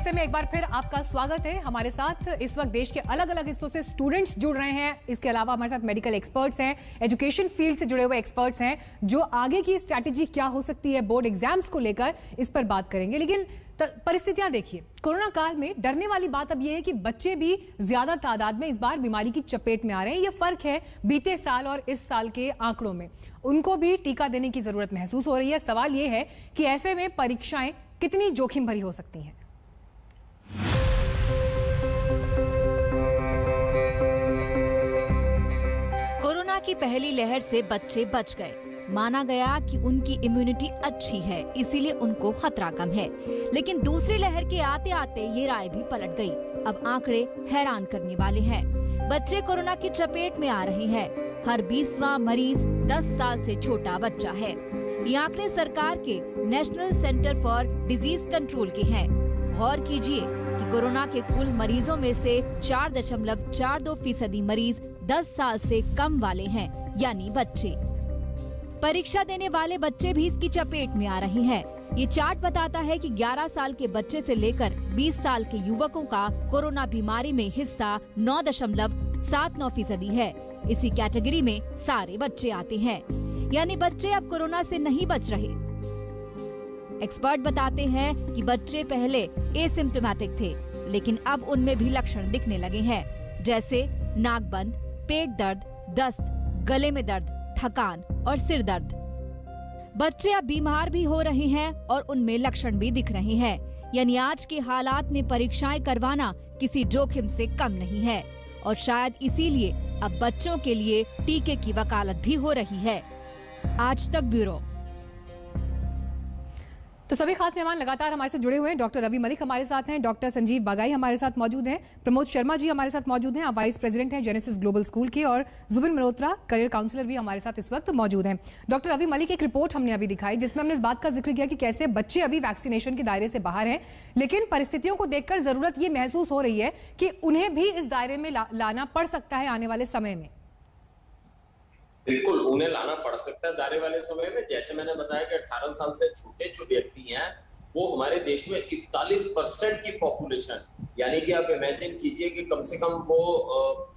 हिस्से में एक बार फिर आपका स्वागत है। हमारे साथ इस वक्त देश के अलग अलग हिस्सों से स्टूडेंट्स जुड़ रहे हैं। इसके अलावा हमारे साथ मेडिकल एक्सपर्ट्स हैं, एजुकेशन फील्ड से जुड़े हुए एक्सपर्ट्स हैं, जो आगे की स्ट्रैटेजी क्या हो सकती है बोर्ड एग्जाम्स को लेकर, इस पर बात करेंगे। लेकिन परिस्थितियां देखिए, कोरोना काल में डरने वाली बात अब यह है कि बच्चे भी ज्यादा तादाद में इस बार बीमारी की चपेट में आ रहे हैं। यह फर्क है बीते साल और इस साल के आंकड़ों में। उनको भी टीका देने की जरूरत महसूस हो रही है। सवाल यह है कि ऐसे में परीक्षाएं कितनी जोखिम भरी हो सकती हैं। कोरोना की पहली लहर से बच्चे बच गए। माना गया कि उनकी इम्यूनिटी अच्छी है, इसीलिए उनको खतरा कम है। लेकिन दूसरी लहर के आते आते ये राय भी पलट गई। अब आंकड़े हैरान करने वाले हैं। बच्चे कोरोना की चपेट में आ रहे हैं। हर 20वां मरीज 10 साल से छोटा बच्चा है। ये आंकड़े सरकार के national centre for disease control के हैं। गौर कीजिए कि कोरोना के कुल मरीजों में से 4.42% मरीज 10 साल से कम वाले हैं, यानी बच्चे। परीक्षा देने वाले बच्चे भी इसकी चपेट में आ रहे हैं। ये चार्ट बताता है कि 11 साल के बच्चे से लेकर 20 साल के युवकों का कोरोना बीमारी में हिस्सा 9.79% है। इसी कैटेगरी में सारे बच्चे आते हैं, यानी बच्चे अब कोरोना से नहीं बच रहे। एक्सपर्ट बताते हैं कि बच्चे पहले एसिम्प्टोमेटिक थे, लेकिन अब उनमें भी लक्षण दिखने लगे हैं, जैसे नाक बंद, पेट दर्द, दस्त, गले में दर्द, थकान और सिर दर्द। बच्चे अब बीमार भी हो रहे हैं और उनमें लक्षण भी दिख रहे हैं, यानी आज के हालात में परीक्षाएं करवाना किसी जोखिम से कम नहीं है। और शायद इसीलिए अब बच्चों के लिए टीके की वकालत भी हो रही है। आज तक ब्यूरो। तो सभी खास मेहमान लगातार हमारे साथ जुड़े हुए हैं। डॉक्टर रवि मलिक हमारे साथ हैं, डॉक्टर संजीव बागाई हमारे साथ मौजूद हैं, प्रमोद शर्मा जी हमारे साथ मौजूद हैं, आप वाइस प्रेसिडेंट हैं जेनेसिस ग्लोबल स्कूल के, और जुबिन मल्होत्रा करियर काउंसलर भी हमारे साथ इस वक्त मौजूद हैं। डॉक्टर रवि मलिक, एक रिपोर्ट हमने अभी दिखाई जिसमें हमने इस बात का जिक्र किया कि कैसे बच्चे अभी वैक्सीनेशन के दायरे से बाहर हैं, लेकिन परिस्थितियों को देखकर जरूरत ये महसूस हो रही है कि उन्हें भी इस दायरे में लाना पड़ सकता है आने वाले समय में। बिल्कुल, उन्हें लाना पड़ सकता है दायरे वाले समय में। जैसे मैंने बताया कि 18 साल से छोटे जो व्यक्ति हैं वो हमारे देश में 41% की पॉपुलेशन, यानी कि आप इमेजिन कीजिए कि कम से कम वो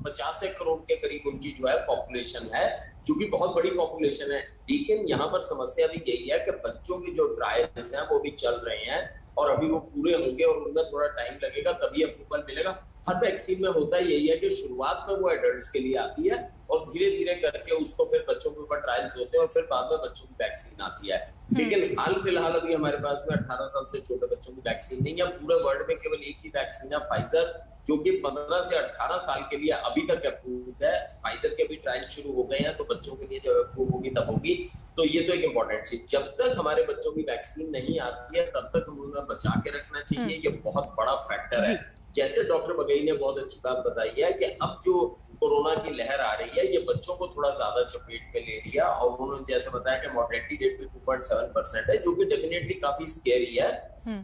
50 करोड़ के करीब उनकी जो है पॉपुलेशन है, जो कि बहुत बड़ी पॉपुलेशन है। लेकिन यहाँ पर समस्या भी यही है कि बच्चों की जो ट्रायल्स हैं वो भी चल रहे हैं और अभी वो पूरे होंगे और उनमें थोड़ा टाइम लगेगा, तभी अप्रूवल मिलेगा। हर वैक्सीन में होता यही है कि शुरुआत में वो एडल्ट्स के लिए आती है और धीरे धीरे करके उसको फिर बच्चों के ऊपर ट्रायल्स होते हैं और फिर बाद में बच्चों की वैक्सीन आती है। लेकिन हाल फिलहाल अभी हमारे पास में 18 साल से छोटे बच्चों की वैक्सीन नहीं है। पूरे वर्ल्ड में केवल एक ही वैक्सीन है, फाइजर, जो कि 15 से 18 साल के लिए अभी तक अप्रूव्ड है। फाइजर के भी ट्रायल शुरू हो गए हैं, तो बच्चों के लिए जब अप्रूव होगी तब होगी। तो ये तो एक इम्पोर्टेंट चीज, जब तक हमारे बच्चों की वैक्सीन नहीं आती है तब तक हमें उन्हें बचा के रखना चाहिए। ये बहुत बड़ा फैक्टर है। जैसे डॉक्टर बगई ने बहुत अच्छी बात बताई है कि अब जो कोरोना की लहर आ रही है ये बच्चों को थोड़ा ज्यादा चपेट में ले रही है, और उन्होंने जैसे बताया कि मोर्टेलिटी रेट भी 2.7% है, जो कि डेफिनेटली काफी स्केरी है।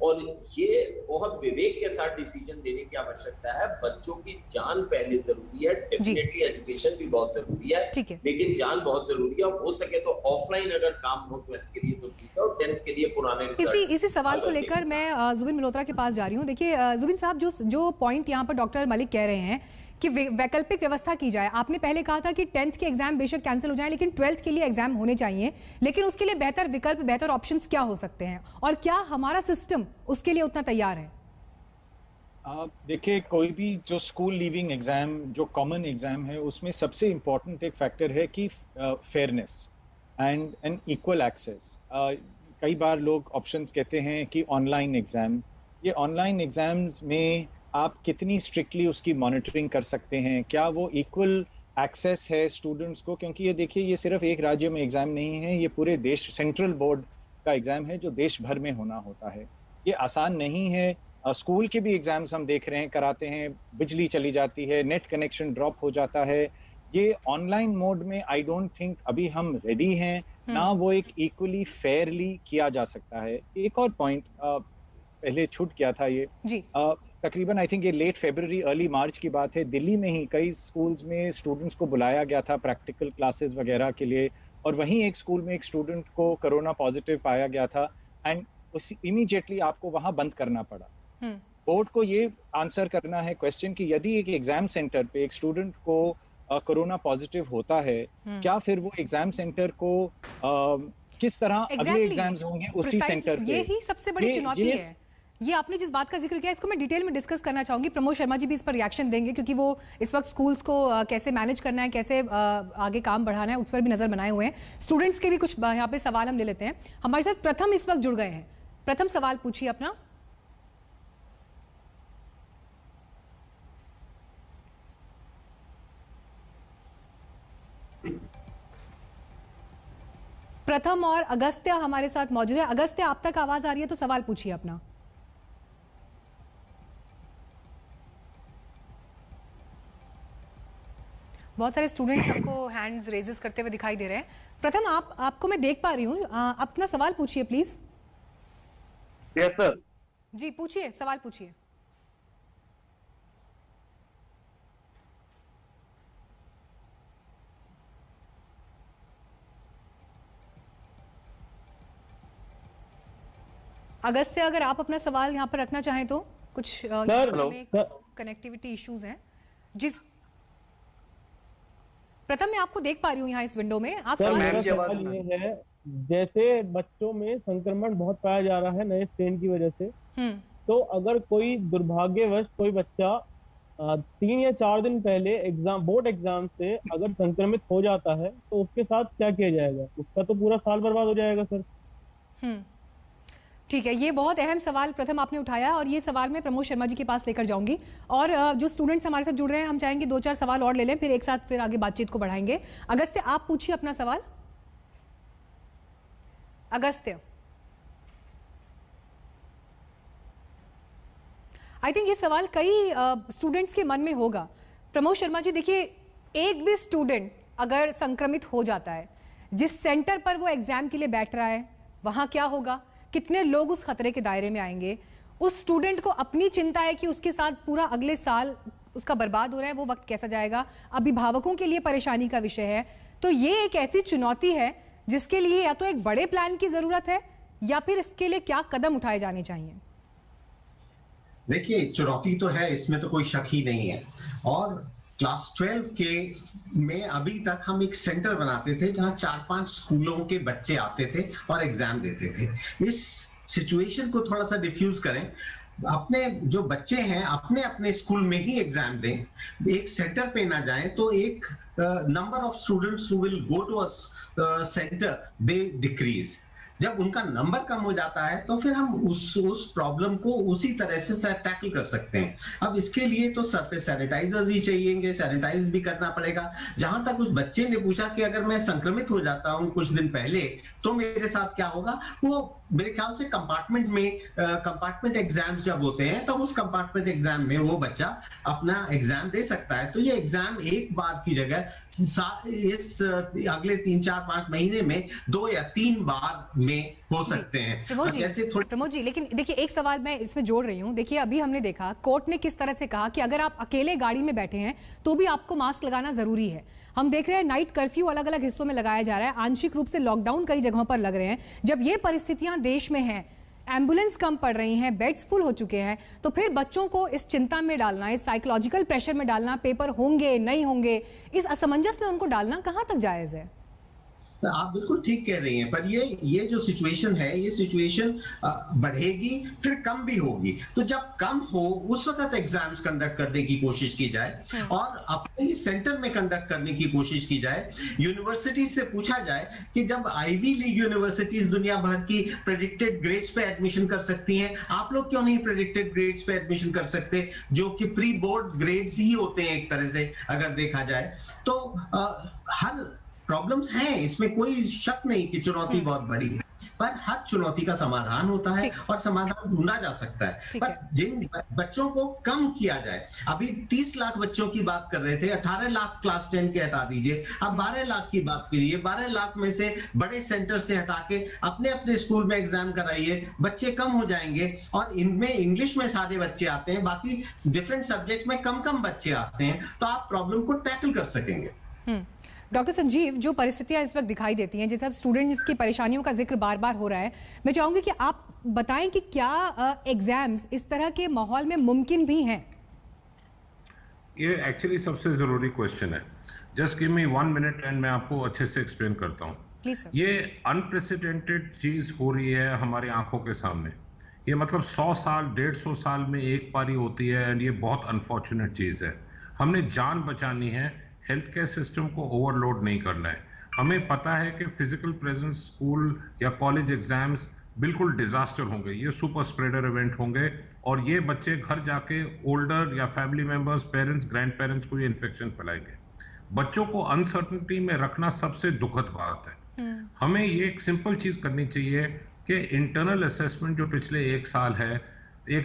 और ये बहुत विवेक के साथ डिसीजन लेने की आवश्यकता है। बच्चों की जान पहले जरूरी है, डेफिनेटली एजुकेशन भी बहुत जरूरी है, लेकिन जान बहुत जरूरी है। हो सके तो ऑफलाइन अगर काम हो 12th के लिए तो ठीक है, और 10th के लिए पुराने इसी सवाल को लेकर मैं जुबिन मल्होत्रा के पास जा रही हूँ। देखिए जुबिन साहब, जो पॉइंट यहाँ पर डॉक्टर मलिक कह रहे हैं कि वैकल्पिक व्यवस्था की जाए। आपने पहले कहा था कि 10th के एग्जाम बेशक कैंसिल हो जाए, लेकिन 12th के लिए एग्जाम होने चाहिए। लेकिन उसके लिए बेहतर विकल्प, बेहतर ऑप्शंस क्या हो सकते हैं, और क्या हमारा सिस्टम उसके लिए उतना तैयार है? देखिए, कोई भी जो स्कूल लीविंग एग्जाम, जो कॉमन एग्जाम है, उसमें सबसे इम्पोर्टेंट एक फैक्टर है कि fairness and an equal access. कई बार लोग ऑप्शंस कहते हैं कि ऑनलाइन एग्जाम, ये ऑनलाइन एग्जाम्स में आप कितनी स्ट्रिक्टली उसकी मॉनिटरिंग कर सकते हैं, क्या वो इक्वल एक्सेस है स्टूडेंट्स को? क्योंकि ये देखिए, ये सिर्फ एक राज्य में एग्जाम नहीं है, ये पूरे देश, सेंट्रल बोर्ड का एग्जाम है जो देश भर में होना होता है। ये आसान नहीं है। स्कूल के भी एग्जाम्स हम देख रहे हैं, कराते हैं, बिजली चली जाती है, नेट कनेक्शन ड्रॉप हो जाता है। ये ऑनलाइन मोड में आई डोंट थिंक अभी हम रेडी हैं, ना वो एक इक्वली फेयरली किया जा सकता है। एक और पॉइंट पहले छूट गया था, ये तकरीबन आई थिंक ये लेट फरवरी अर्ली मार्च की बात है। दिल्ली में ही कई स्कूल्स में स्टूडेंट्स को बुलाया गया था प्रैक्टिकल क्लासेस वगैरह के लिए, और वहीं एक स्कूल में एक स्टूडेंट को कोरोना पॉजिटिव पाया गया था, एंड इमीडिएटली आपको वहां बंद करना पड़ा। बोर्ड को ये आंसर करना है क्वेश्चन कि यदि एक एग्जाम सेंटर पे एक स्टूडेंट को कोरोना पॉजिटिव होता है, क्या फिर वो एग्जाम सेंटर को किस तरह अगले एग्जाम्स होंगे उसी सेंटर पे? यही सबसे बड़ी चुनौती है। ये आपने जिस बात का जिक्र किया इसको मैं डिटेल में डिस्कस करना चाहूंगी। प्रमोद शर्मा जी भी इस पर रिएक्शन देंगे, क्योंकि वो इस वक्त स्कूल्स को कैसे मैनेज करना है, कैसे आगे काम बढ़ाना है, उस पर भी नजर बनाए हुए हैं। स्टूडेंट्स के भी कुछ यहाँ पे सवाल हम ले लेते हैं। हमारे साथ प्रथम इस वक्त जुड़ गए हैं। प्रथम, सवाल पूछिए अपना। प्रथम और अगस्त्य हमारे साथ मौजूद है। अगस्त्य, आप तक आवाज आ रही है तो सवाल पूछिए अपना। बहुत सारे स्टूडेंट्स आपको हैंड्स रेजेस करते हुए दिखाई दे रहे हैं। प्रथम, आपको मैं देख पा रही हूँ, अपना सवाल पूछिए प्लीज। Yes sir. जी पूछिए, सवाल पूछिए। अगस्त्य, अगर आप अपना सवाल यहाँ पर रखना चाहें तो कुछ कनेक्टिविटी इश्यूज हैं। जिस प्रथम, मैं आपको देख पा रही हूँ यहाँ इस विंडो में। आप मेरा सवाल ये है, जैसे बच्चों में संक्रमण बहुत पाया जा रहा है नए स्ट्रेन की वजह से, तो अगर कोई दुर्भाग्यवश कोई बच्चा 3 या 4 दिन पहले बोर्ड एग्जाम से अगर संक्रमित हो जाता है तो उसके साथ क्या किया जाएगा? उसका तो पूरा साल बर्बाद हो जाएगा सर। ठीक है, ये बहुत अहम सवाल प्रथम आपने उठाया और ये सवाल मैं प्रमोद शर्मा जी के पास लेकर जाऊंगी। और जो स्टूडेंट्स हमारे साथ जुड़ रहे हैं, हम चाहेंगे 2-4 सवाल और ले लें, फिर एक साथ फिर आगे बातचीत को बढ़ाएंगे। अगस्त्य, आप पूछिए अपना सवाल। अगस्त्य, आई थिंक ये सवाल कई स्टूडेंट्स के मन में होगा। प्रमोद शर्मा जी, देखिए, एक भी स्टूडेंट अगर संक्रमित हो जाता है, जिस सेंटर पर वो एग्जाम के लिए बैठ रहा है वहां क्या होगा, कितने लोग उस खतरे के दायरे में आएंगे। उस स्टूडेंट को अपनी चिंता है कि उसके साथ पूरा अगले साल उसका बर्बाद हो रहा है, वो वक्त कैसा जाएगा। अभिभावकों के लिए परेशानी का विषय है। तो ये एक ऐसी चुनौती है जिसके लिए या तो एक बड़े प्लान की जरूरत है या फिर इसके लिए क्या कदम उठाए जाने चाहिए। देखिए, चुनौती तो है, इसमें तो कोई शक ही नहीं है। और क्लास 12 के में अभी तक हम एक सेंटर बनाते थे जहां 4-5 स्कूलों के बच्चे आते थे और एग्जाम देते थे। इस सिचुएशन को थोड़ा सा डिफ्यूज करें, अपने जो बच्चे हैं अपने अपने स्कूल में ही एग्जाम दें, एक सेंटर पे ना जाएं, तो एक number of students who will go to a centre they decrease. जब उनका नंबर कम हो जाता है तो फिर हम उस प्रॉब्लम को उसी तरह से टैकल कर सकते हैं। अब इसके लिए तो सरफेस सैनिटाइजर्स ही चाहिएंगे, सैनिटाइज भी करना पड़ेगा। जहां तक उस बच्चे ने पूछा कि अगर मैं संक्रमित हो जाता हूं कुछ दिन पहले तो मेरे साथ क्या होगा, वो मेरे ख्याल से कंपार्टमेंट में कंपार्टमेंट एग्जाम्स जब होते हैं तब उस कंपार्टमेंट एग्जाम में वो बच्चा अपना एग्जाम दे सकता है। तो ये एग्जाम एक बार की जगह इस अगले 3-4-5 महीने में 2 या 3 बार में हो सकते हैं। प्रमोद जी, लेकिन देखिए, एक सवाल मैं इसमें जोड़ रही हूँ। देखिए, अभी हमने देखा कोर्ट ने किस तरह से कहा कि अगर आप अकेले गाड़ी में बैठे हैं तो भी आपको मास्क लगाना जरूरी है। हम देख रहे हैं नाइट कर्फ्यू अलग अलग हिस्सों में लगाया जा रहा है, आंशिक रूप से लॉकडाउन कई जगहों पर लग रहे हैं। जब ये परिस्थितियां देश में हैं, एम्बुलेंस कम पड़ रही हैं, बेड्स फुल हो चुके हैं, तो फिर बच्चों को इस चिंता में डालना, इस साइकोलॉजिकल प्रेशर में डालना, पेपर होंगे नहीं होंगे, इस असमंजस में उनको डालना कहां तक जायज है? आप बिल्कुल ठीक कह रही हैं, पर ये जो सिचुएशन है, ये सिचुएशन बढ़ेगी फिर कम भी होगी। तो जब कम हो उस वक्त एग्जाम्स कंडक्ट करने की कोशिश की जाए और अपने ही सेंटर में कंडक्ट करने की कोशिश की जाए। यूनिवर्सिटी से पूछा जाए कि जब आईवी लीग यूनिवर्सिटीज दुनिया भर की प्रेडिक्टेड ग्रेड्स पे एडमिशन कर सकती हैं, आप लोग क्यों नहीं प्रेडिक्टेड ग्रेड्स पे एडमिशन कर सकते, जो कि प्री बोर्ड ग्रेड्स ही होते हैं एक तरह से अगर देखा जाए। तो हर प्रॉब्लम्स हैं, इसमें कोई शक नहीं कि चुनौती बहुत बड़ी है, पर हर चुनौती का समाधान होता है और समाधान ढूंढा जा सकता है। पर जिन बच्चों को कम किया जाए, अभी 30 लाख बच्चों की बात कर रहे थे, 18 लाख क्लास 10 के हटा दीजिए, अब 12 लाख की बात कीजिए। 12 लाख में से बड़े सेंटर से हटा के अपने अपने स्कूल में एग्जाम कराइए, बच्चे कम हो जाएंगे। और इनमें इंग्लिश में सारे बच्चे आते हैं, बाकी डिफरेंट सब्जेक्ट में कम बच्चे आते हैं, तो आप प्रॉब्लम को टैकल कर सकेंगे। डॉक्टर संजीव, जो परिस्थितियां इस वक्त दिखाई देती हैं, जैसे अब स्टूडेंट्स की परेशानियों का जिक्र बार बार हो रहा है, मैं चाहूंगी कि आप बताएं कि क्या एग्जाम्स इस तरह के माहौल में मुमकिन भी हैं? ये एक्चुअली सबसे जरूरी क्वेश्चन है। Just give me 1 minute and मैं आपको अच्छे से एक्सप्लेन करता हूँ। ये अनप्रेसिडेंटेड चीज हो रही है हमारी आंखों के सामने। ये मतलब 100 साल 150 साल में एक बारी होती है एंड ये बहुत अनफॉर्चुनेट चीज है। हमने जान बचानी है, हेल्थ केयर सिस्टम को ओवरलोड नहीं करना है। हमें पता है कि फिजिकल प्रेजेंस स्कूल या कॉलेज एग्जाम्स बिल्कुल डिजास्टर होंगे, ये सुपर स्प्रेडर इवेंट होंगे और ये बच्चे घर जाके ओल्डर या family members, parents, grand parents को ये इन्फेक्शन फैलाएंगे। बच्चों को अनसर्टनिटी में रखना सबसे दुखद बात है। हमें ये एक सिंपल चीज करनी चाहिए कि इंटरनल असेसमेंट जो पिछले 1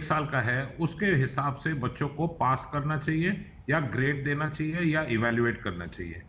साल का है, उसके हिसाब से बच्चों को पास करना चाहिए या ग्रेड देना चाहिए या इवेल्युएट करना चाहिए।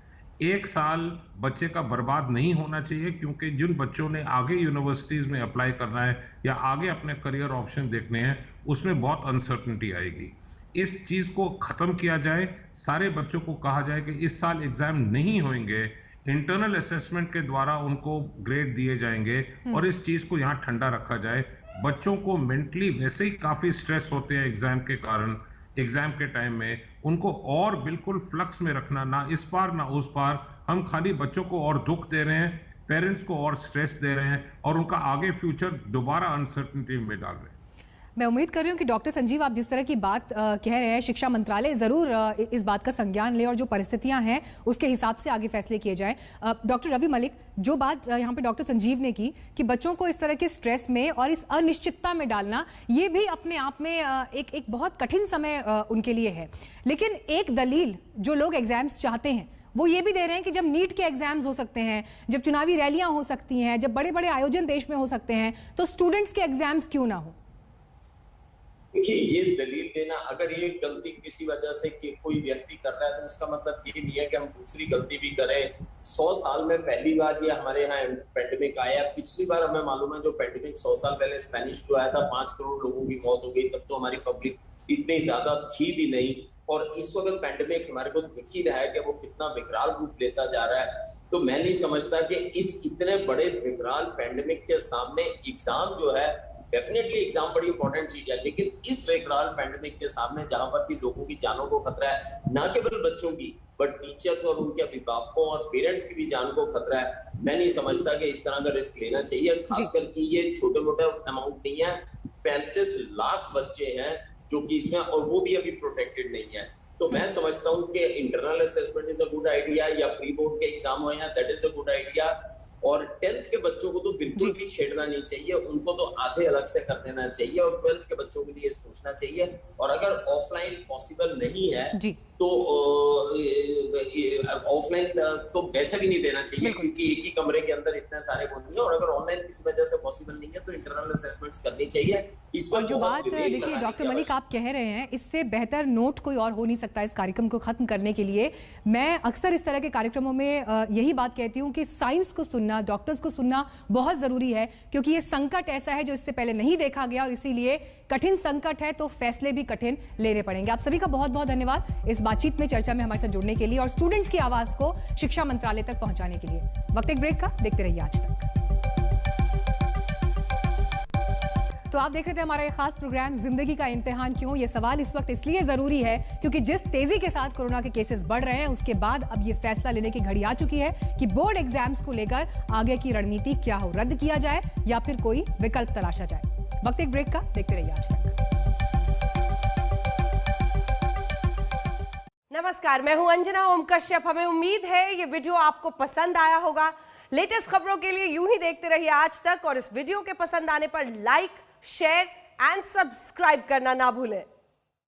1 साल बच्चे का बर्बाद नहीं होना चाहिए, क्योंकि जिन बच्चों ने आगे यूनिवर्सिटीज में अप्लाई करना है या आगे अपने करियर ऑप्शन देखने हैं, उसमें बहुत अनसर्टनिटी आएगी। इस चीज को खत्म किया जाए, सारे बच्चों को कहा जाए कि इस साल एग्जाम नहीं होंगे, इंटरनल असेसमेंट के द्वारा उनको ग्रेड दिए जाएंगे और इस चीज को यहाँ ठंडा रखा जाए। बच्चों को मेंटली वैसे ही काफी स्ट्रेस होते हैं एग्जाम के कारण, एग्जाम के टाइम में उनको और बिल्कुल फ्लक्स में रखना, ना इस पार ना उस पार। हम खाली बच्चों को और दुख दे रहे हैं, पेरेंट्स को और स्ट्रेस दे रहे हैं और उनका आगे फ्यूचर दोबारा अनसर्टनिटी में डाल रहे हैं। मैं उम्मीद कर रही हूँ कि डॉक्टर संजीव, आप जिस तरह की बात कह रहे हैं, शिक्षा मंत्रालय जरूर इस बात का संज्ञान ले और जो परिस्थितियां हैं उसके हिसाब से आगे फैसले किए जाएं। डॉक्टर रवि मलिक, जो बात यहाँ पे डॉक्टर संजीव ने की कि बच्चों को इस तरह के स्ट्रेस में और इस अनिश्चितता में डालना, ये भी अपने आप में एक बहुत कठिन समय उनके लिए है। लेकिन एक दलील जो लोग एग्जाम्स चाहते हैं वो ये भी दे रहे हैं कि जब नीट के एग्जाम्स हो सकते हैं, जब चुनावी रैलियां हो सकती हैं, जब बड़े बड़े आयोजन देश में हो सकते हैं, तो स्टूडेंट्स के एग्जाम्स क्यों ना हो? देखिए, ये दलील देना, अगर ये गलती किसी वजह से कि कोई व्यक्ति कर रहा है तो उसका मतलब ये नहीं है कि हम दूसरी गलती भी करें। 100 साल में पहली बार ये हमारे यहाँ पेंडेमिक आया। पिछली बार हमें मालूम है जो पेंडेमिक 100 साल पहले स्पेनिश फ्लू आया था, 5 करोड़ लोगों की मौत हो गई। तब तो हमारी पब्लिक इतनी ज्यादा थी भी नहीं, और इस वक्त पेंडेमिक हमारे को दिख ही रहा है कि वो कितना विकराल रूप लेता जा रहा है। तो मैं नहीं समझता कि इस इतने बड़े विकराल पेंडेमिक के सामने एग्जाम जो है, डेफिनेटली एग्जाम बड़ी इंपॉर्टेंट चीज है, लेकिन इस विकराल पेंडेमिक के सामने जहां पर भी लोगों की जानों को खतरा है, ना केवल बच्चों की बट टीचर्स और उनके अभिभावकों और पेरेंट्स की भी जान को खतरा है, मैं नहीं समझता कि इस तरह का रिस्क लेना चाहिए। खासकर कि ये छोटे मोटे अमाउंट नहीं है, 35 लाख बच्चे हैं जो कि इसमें, और वो भी अभी प्रोटेक्टेड नहीं है। तो मैं समझता हूँ कि internal assessment is a good idea, या प्री बोर्ड के एग्जाम हो, या that is a good idea. और 10th के बच्चों को तो बिल्कुल भी छेड़ना नहीं चाहिए, उनको तो आधे अलग से कर देना चाहिए, और 12th के बच्चों के लिए सोचना चाहिए। और अगर ऑफलाइन पॉसिबल नहीं है तो ऑफलाइन तो वैसे भी नहीं देना चाहिए, क्योंकि एक ही कमरे के अंदर इतने सारे वो नहीं है। और अगर ऑनलाइन किसी वजह से पॉसिबल नहीं है तो इंटरनल असेसमेंट्स करनी चाहिए। इस पर जो बात देखिए डॉक्टर मलिक आप कह रहे हैं, इससे बेहतर नोट कोई और हो नहीं सकता इस कार्यक्रम को खत्म करने के लिए। मैं अक्सर इस तरह के कार्यक्रमों में यही बात कहती हूँ कि साइंस को सुनना, डॉक्टर्स को सुनना बहुत जरूरी है, क्योंकि ये संकट ऐसा है जो इससे पहले नहीं देखा गया, और इसीलिए कठिन संकट है तो फैसले भी कठिन लेने पड़ेंगे। आप सभी का बहुत बहुत धन्यवाद इस बातचीत में, चर्चा में हमारे साथ जुड़ने के लिए और स्टूडेंट्स की आवाज को शिक्षा मंत्रालय तक पहुंचाने के लिए। वक्त एक ब्रेक का, देखते रहिए आज तक। तो आप देख रहे थे हमारा ये खास प्रोग्राम जिंदगी का इम्तिहान क्यों। ये सवाल इस वक्त इसलिए जरूरी है क्योंकि जिस तेजी के साथ कोरोना के केसेस बढ़ रहे हैं, उसके बाद अब ये फैसला लेने की घड़ी आ चुकी है कि बोर्ड एग्जाम्स को लेकर आगे की रणनीति क्या हो, रद्द किया जाए या फिर कोई विकल्प तलाशा जाए। वक्त एक ब्रेक का, देखते रहिए आज तक। नमस्कार, मैं हूं अंजना ओम कश्यप। हमें उम्मीद है ये वीडियो आपको पसंद आया होगा। लेटेस्ट खबरों के लिए यूं ही देखते रहिए आज तक, और इस वीडियो के पसंद आने पर लाइक, शेयर एंड सब्सक्राइब करना ना भूलें।